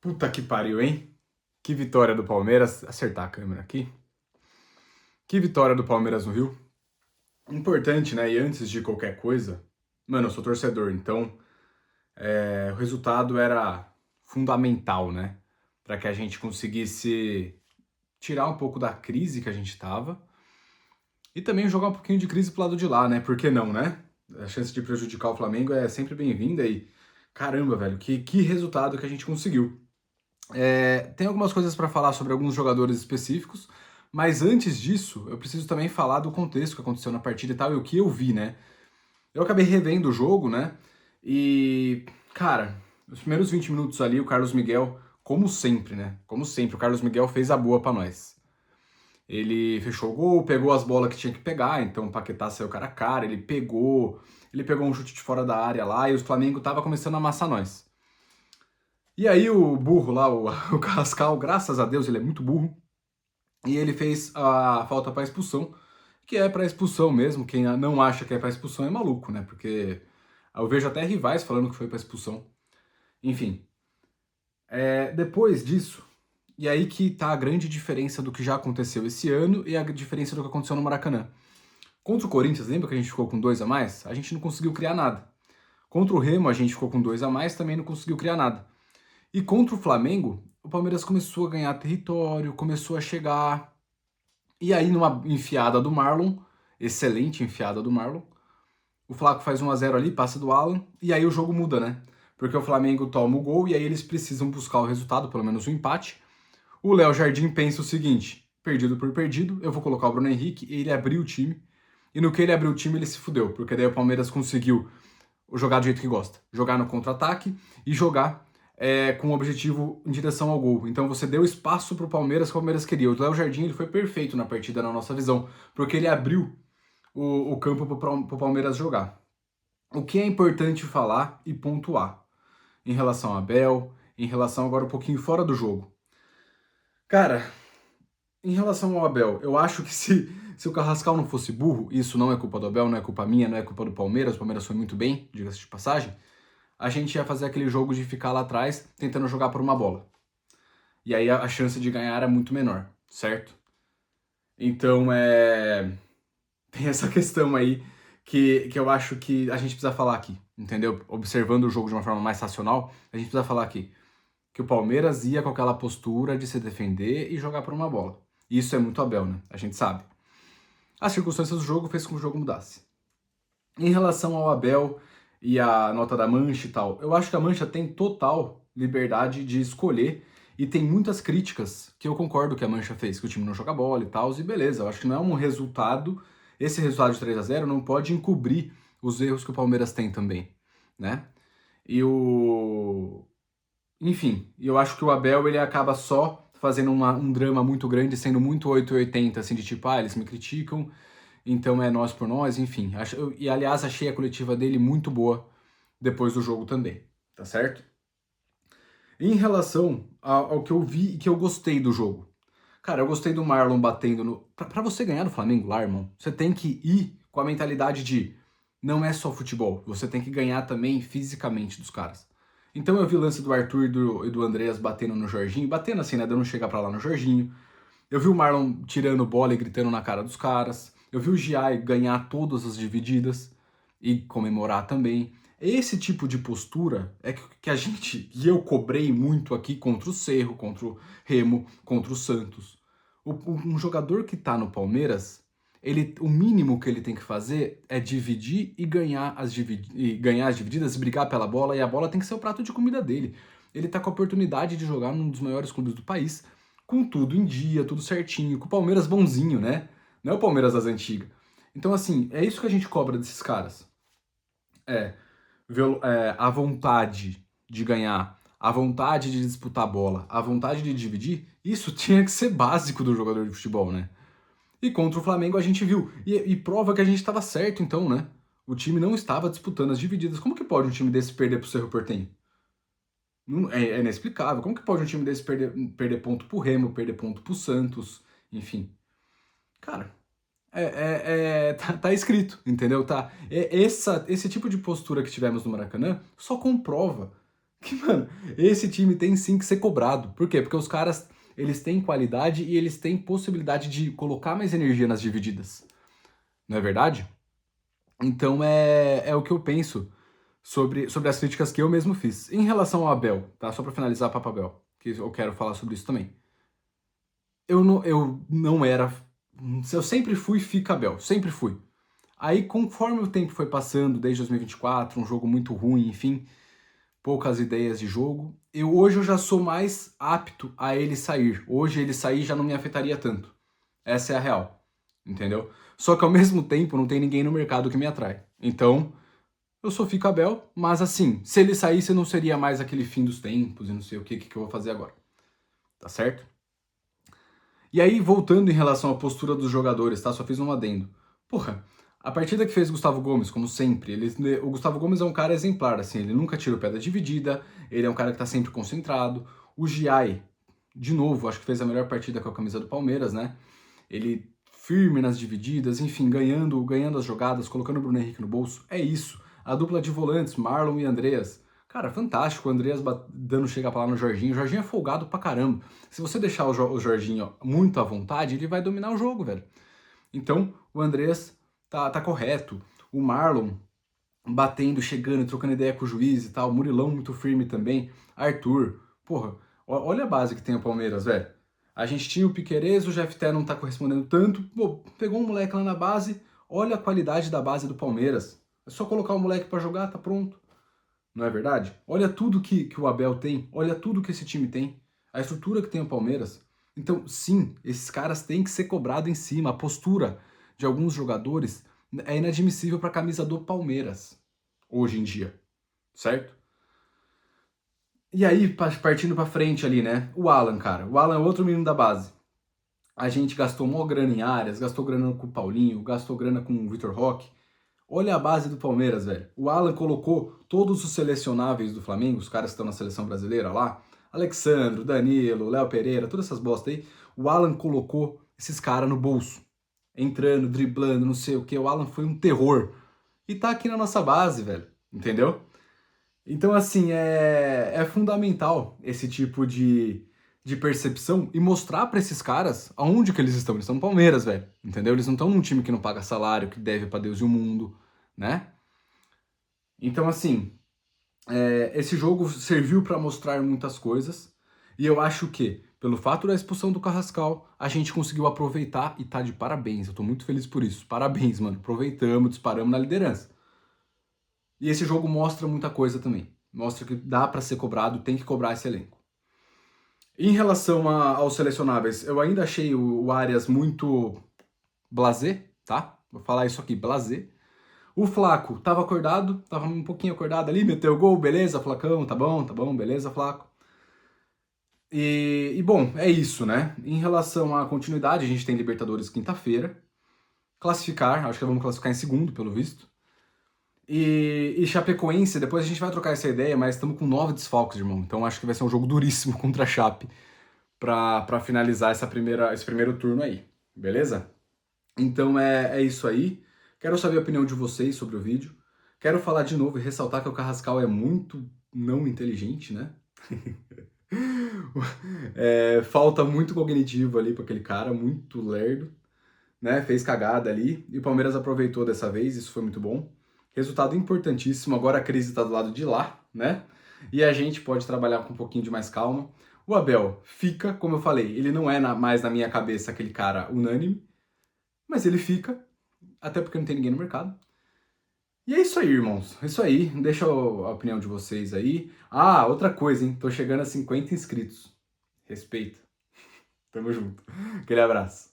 Puta que pariu, hein? Que vitória do Palmeiras. Acertar a câmera aqui. Que vitória do Palmeiras no Rio. Importante, né? E antes de qualquer coisa, mano, eu sou torcedor, então o resultado era fundamental, né? Para que a gente conseguisse tirar um pouco da crise que a gente tava e também jogar um pouquinho de crise pro lado de lá, né? Por que não, né? A chance de prejudicar o Flamengo é sempre bem-vinda e caramba, velho, que resultado que a gente conseguiu. Tem algumas coisas para falar sobre alguns jogadores específicos, mas antes disso, eu preciso também falar do contexto que aconteceu na partida e tal, e o que eu vi, né? Eu acabei revendo o jogo, né? E, cara, os primeiros 20 minutos ali, o Carlos Miguel, como sempre, né? Como sempre, o Carlos Miguel fez a boa pra nós. Ele fechou o gol, pegou as bolas que tinha que pegar, então o Paquetá saiu cara a cara, ele pegou um chute de fora da área lá e o Flamengo tava começando a amassar nós. E aí o burro lá, o Carrascal, graças a Deus, ele é muito burro, e ele fez a falta para expulsão, que é para expulsão mesmo. Quem não acha que é para expulsão é maluco, né? Porque eu vejo até rivais falando que foi para expulsão. Enfim, depois disso, e aí que tá a grande diferença do que já aconteceu esse ano e a diferença do que aconteceu no Maracanã. Contra o Corinthians, lembra que a gente ficou com dois a mais? A gente não conseguiu criar nada. Contra o Remo, a gente ficou com dois a mais, também não conseguiu criar nada. E contra o Flamengo, o Palmeiras começou a ganhar território, começou a chegar. E aí, numa enfiada do Marlon, excelente enfiada do Marlon, o Flaco faz 1 a 0 ali, passa do Alan, e aí o jogo muda, né? Porque o Flamengo toma o gol e aí eles precisam buscar o resultado, pelo menos o empate. O Léo Jardim pensa o seguinte: perdido por perdido, eu vou colocar o Bruno Henrique, e ele abriu o time. E no que ele abriu o time, ele se fudeu, porque daí o Palmeiras conseguiu jogar do jeito que gosta, jogar no contra-ataque e jogar com o objetivo em direção ao gol. Então você deu espaço para o Palmeiras que o Palmeiras queria. O Léo Jardim ele foi perfeito na partida, na nossa visão, porque ele abriu o campo para o Palmeiras jogar. O que é importante falar e pontuar em relação a Abel, em relação agora um pouquinho fora do jogo. Cara, em relação ao Abel, eu acho que se o Carrascal não fosse burro, isso não é culpa do Abel, não é culpa minha, não é culpa do Palmeiras, o Palmeiras foi muito bem, diga-se de passagem, a gente ia fazer aquele jogo de ficar lá atrás tentando jogar por uma bola. E aí a chance de ganhar era muito menor, certo? Então tem essa questão aí que eu acho que a gente precisa falar aqui, entendeu? Observando o jogo de uma forma mais racional, a gente precisa falar aqui que o Palmeiras ia com aquela postura de se defender e jogar por uma bola. E isso é muito Abel, né? A gente sabe. As circunstâncias do jogo fez com que o jogo mudasse. Em relação ao Abel e a nota da Mancha e tal, eu acho que a Mancha tem total liberdade de escolher e tem muitas críticas que eu concordo que a Mancha fez, que o time não joga bola e tal, e beleza, eu acho que não é um resultado, esse resultado de 3 a 0 não pode encobrir os erros que o Palmeiras tem também, né? E o... Enfim, eu acho que o Abel ele acaba só fazendo um drama muito grande, sendo muito 880, assim, de tipo, eles me criticam, então é nós por nós, enfim. E aliás, achei a coletiva dele muito boa depois do jogo também, tá certo? Em relação ao que eu vi e que eu gostei do jogo. Cara, eu gostei do Marlon batendo no. Pra você ganhar do Flamengo lá, irmão, você tem que ir com a mentalidade de não é só futebol, você tem que ganhar também fisicamente dos caras. Então eu vi o lance do Arthur e do Andreas batendo no Jorginho, batendo assim, né? Dando um chegar pra lá no Jorginho. Eu vi o Marlon tirando bola e gritando na cara dos caras. Eu vi o Giai ganhar todas as divididas e comemorar também. Esse tipo de postura é que a gente, e eu cobrei muito aqui contra o Cerro, contra o Remo, contra o Santos. Um jogador que tá no Palmeiras, o mínimo que ele tem que fazer é dividir e ganhar as divididas, brigar pela bola, e a bola tem que ser o prato de comida dele. Ele tá com a oportunidade de jogar num dos maiores clubes do país, com tudo em dia, tudo certinho, com o Palmeiras bonzinho, né? Não é o Palmeiras das antigas. Então, assim, é isso que a gente cobra desses caras. É, a vontade de ganhar, a vontade de disputar a bola, a vontade de dividir, isso tinha que ser básico do jogador de futebol, né? E contra o Flamengo a gente viu. E prova que a gente estava certo, então, né? O time não estava disputando as divididas. Como que pode um time desse perder pro Cerro Porteño? É inexplicável. Como que pode um time desse perder ponto pro Remo, perder ponto pro Santos, enfim. Cara, tá escrito, entendeu? Esse tipo de postura que tivemos no Maracanã só comprova que, mano, esse time tem sim que ser cobrado. Por quê? Porque os caras, eles têm qualidade e eles têm possibilidade de colocar mais energia nas divididas. Não é verdade? Então é o que eu penso sobre as críticas que eu mesmo fiz. Em relação ao Abel, tá? Só pra finalizar, Papa Abel, que eu quero falar sobre isso também. Eu não era. Eu sempre fui Fica Abel, sempre fui. Aí, conforme o tempo foi passando, desde 2024, um jogo muito ruim, enfim, poucas ideias de jogo, hoje eu já sou mais apto a ele sair. Hoje ele sair já não me afetaria tanto. Essa é a real, entendeu? Só que ao mesmo tempo não tem ninguém no mercado que me atrai. Então, eu sou Fica Abel, mas assim, se ele saísse não seria mais aquele fim dos tempos e não sei o que eu vou fazer agora. Tá certo? E aí, voltando em relação à postura dos jogadores, tá? Só fiz um adendo. Porra, a partida que fez Gustavo Gomes, como sempre, o Gustavo Gomes é um cara exemplar, assim, ele nunca tira o pé da dividida, ele é um cara que tá sempre concentrado. O Giai, de novo, acho que fez a melhor partida com a camisa do Palmeiras, né? Ele firme nas divididas, enfim, ganhando as jogadas, colocando o Bruno Henrique no bolso. É isso. A dupla de volantes, Marlon e Andreas. Cara, fantástico. O Andreas dando chega pra lá no Jorginho. O Jorginho é folgado pra caramba. Se você deixar o Jorginho muito à vontade, ele vai dominar o jogo, velho. Então, o Andreas tá correto. O Marlon batendo, chegando, trocando ideia com o juiz e tal. Murilão muito firme também. Arthur. Porra, olha a base que tem o Palmeiras, velho. A gente tinha o Piquerez, o Jefté não tá correspondendo tanto. Pô, pegou um moleque lá na base. Olha a qualidade da base do Palmeiras. É só colocar o moleque pra jogar, tá pronto. Não é verdade? Olha tudo que o Abel tem, olha tudo que esse time tem, a estrutura que tem o Palmeiras. Então, sim, esses caras têm que ser cobrados em cima. A postura de alguns jogadores é inadmissível para a camisa do Palmeiras, hoje em dia, certo? E aí, partindo para frente ali, né? O Alan, cara. O Alan é outro menino da base. A gente gastou mó grana em áreas, gastou grana com o Paulinho, gastou grana com o Vitor Roque. Olha a base do Palmeiras, velho. O Alan colocou todos os selecionáveis do Flamengo, os caras que estão na seleção brasileira lá. Alexandro, Danilo, Léo Pereira, todas essas bostas aí. O Alan colocou esses caras no bolso. Entrando, driblando, não sei o que. O Alan foi um terror. E tá aqui na nossa base, velho. Entendeu? Então, assim, é fundamental esse tipo de percepção e mostrar pra esses caras aonde que eles estão. Eles estão no Palmeiras, velho. Entendeu? Eles não estão num time que não paga salário, que deve pra Deus e o mundo, né? Então, assim, esse jogo serviu pra mostrar muitas coisas. E eu acho que, pelo fato da expulsão do Carrascal, a gente conseguiu aproveitar e tá de parabéns. Eu tô muito feliz por isso. Parabéns, mano. Aproveitamos, disparamos na liderança. E esse jogo mostra muita coisa também. Mostra que dá pra ser cobrado, tem que cobrar esse elenco. Em relação aos selecionáveis, eu ainda achei o Arias muito blasé, tá? Vou falar isso aqui, blasé. O Flaco tava acordado, tava um pouquinho acordado ali, meteu o gol, beleza, Flacão, tá bom, beleza, Flaco. Bom, é isso, né? Em relação à continuidade, a gente tem Libertadores quinta-feira. Classificar, acho que vamos classificar em segundo, pelo visto. E Chapecoense, depois a gente vai trocar essa ideia, mas estamos com 9 desfalques, irmão. Então acho que vai ser um jogo duríssimo contra a Chape pra finalizar esse primeiro turno aí, beleza? Então é isso aí. Quero saber a opinião de vocês sobre o vídeo. Quero falar de novo e ressaltar que o Carrascal é muito não inteligente, né? Falta muito cognitivo ali para aquele cara, muito lerdo, né? Fez cagada ali e o Palmeiras aproveitou dessa vez, isso foi muito bom. Resultado importantíssimo, agora a crise está do lado de lá, né? E a gente pode trabalhar com um pouquinho de mais calma. O Abel fica, como eu falei, ele não é mais na minha cabeça aquele cara unânime, mas ele fica, até porque não tem ninguém no mercado. E é isso aí, irmãos. É isso aí. Deixa a opinião de vocês aí. Ah, outra coisa, hein? Tô chegando a 50 inscritos. Respeita. Tamo junto. Aquele abraço.